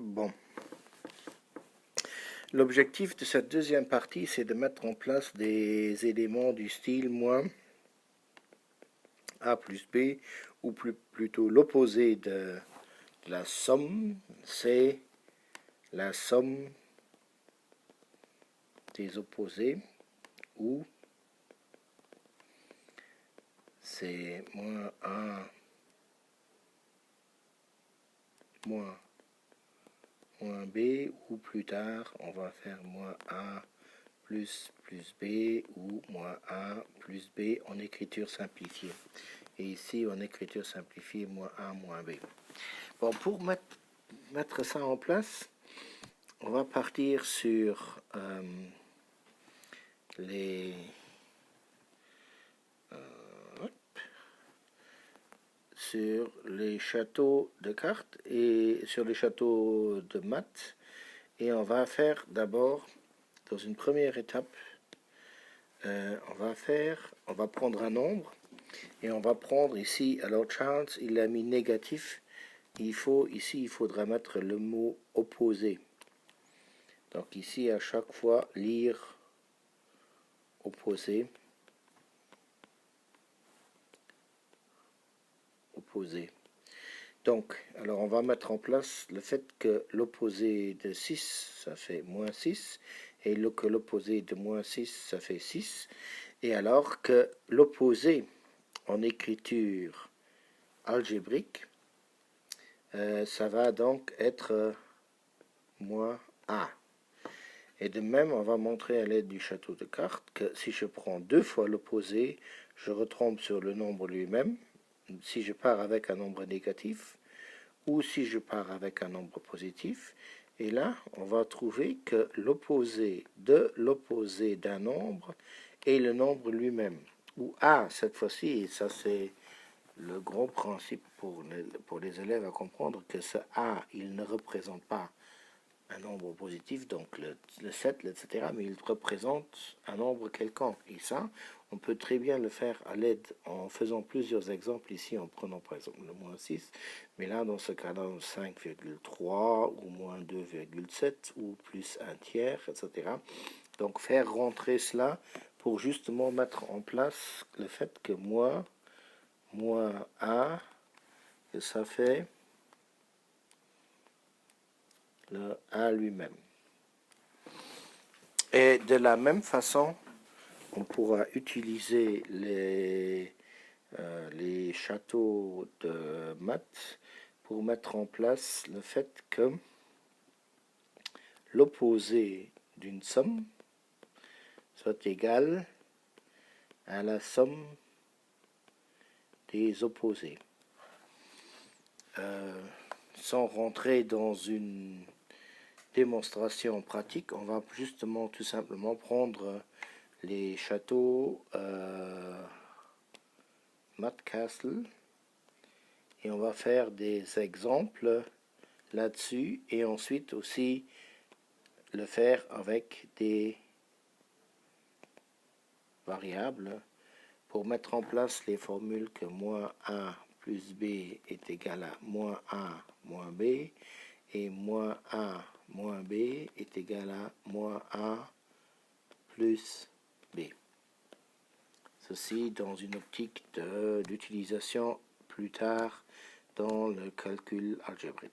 Bon. L'objectif de cette deuxième partie, c'est de mettre en place des éléments du style moins A plus B, ou plutôt l'opposé de la somme, c'est la somme des opposés, ou c'est moins A moins B, ou plus tard, on va faire moins A plus B, ou moins A plus B en écriture simplifiée. Et ici, en écriture simplifiée, moins A moins B. Bon, pour mettre ça en place, on va partir sur les châteaux de cartes et sur les châteaux de maths, et on va faire d'abord, dans une première étape, on va prendre un nombre et on va prendre ici, alors Charles il a mis négatif, ici il faudra mettre le mot opposé. Donc ici à chaque fois lire opposé. Donc, alors on va mettre en place le fait que l'opposé de 6, ça fait moins 6, et que l'opposé de moins 6, ça fait 6, et alors que l'opposé en écriture algébrique, ça va donc être moins A. Et de même, on va montrer à l'aide du château de cartes que si je prends deux fois l'opposé, je retombe sur le nombre lui-même. Si je pars avec un nombre négatif, ou si je pars avec un nombre positif, et là, on va trouver que l'opposé de l'opposé d'un nombre est le nombre lui-même, ou A cette fois-ci, et ça c'est le gros principe pour les élèves à comprendre, que ce A, il ne représente pas un nombre positif, donc le 7, etc., mais il représente un nombre quelconque. Et ça, on peut très bien le faire à l'aide, en faisant plusieurs exemples ici, en prenant par exemple le moins 6, mais là, dans ce cas-là, 5,3 ou moins 2,7 ou plus un tiers, etc. Donc, faire rentrer cela pour justement mettre en place le fait que moins A, que ça fait le A lui-même. Et de la même façon, on pourra utiliser les châteaux de maths pour mettre en place le fait que l'opposé d'une somme soit égal à la somme des opposés. Sans rentrer dans une démonstration pratique, on va justement tout simplement prendre les châteaux Math Castle et on va faire des exemples là-dessus et ensuite aussi le faire avec des variables pour mettre en place les formules que moins A plus B est égal à moins A moins B et moins A moins B est égal à moins A plus B. Ceci dans une optique d'utilisation plus tard dans le calcul algébrique.